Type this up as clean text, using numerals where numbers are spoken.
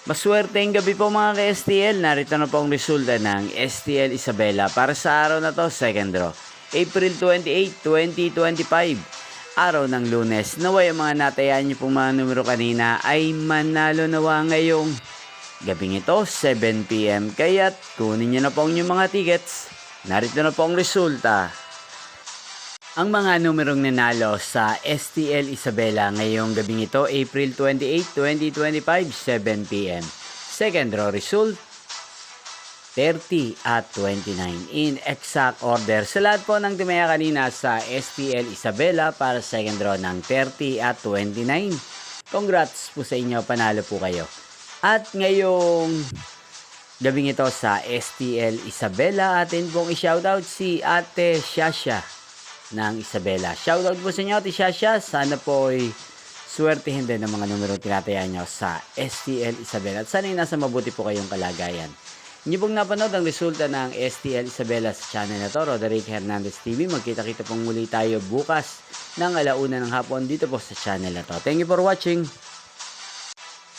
Maswerteng gabi po mga ka-STL. Narito na po ang resulta ng STL Isabela para sa araw na to, second draw. April 28, 2025. Araw ng Lunes. Naway ang mga natayaan niyo pong mga numero kanina ay manalo nawa ngayong gabing ito, 7 PM. Kaya't kunin niyo na po ang inyong mga tickets. Narito na po ang resulta. Ang mga numerong nanalo sa STL Isabela ngayong gabing ito, April 28, 2025, 7 PM. Second draw result, 30 at 29 in exact order. Sa lahat po ng tumaya kanina sa STL Isabela para second draw ng 30 at 29. Congrats po sa inyo, panalo po kayo. At ngayong gabing ito sa STL Isabela, atin pong i-shoutout si Ate Shasha ng Isabela. Shoutout po sa inyo, Ate Shasha. Sana po ay swertihin din ng mga numero tinatayaan nyo sa STL Isabela. At sana ay nasa mabuti po kayong kalagayan. Inyo pong napanood ang resulta ng STL Isabela sa channel na to, Roderick Hernandez TV. Magkita-kita pong muli tayo bukas ng 1:00 ng hapon dito po sa channel na to. Thank you for watching.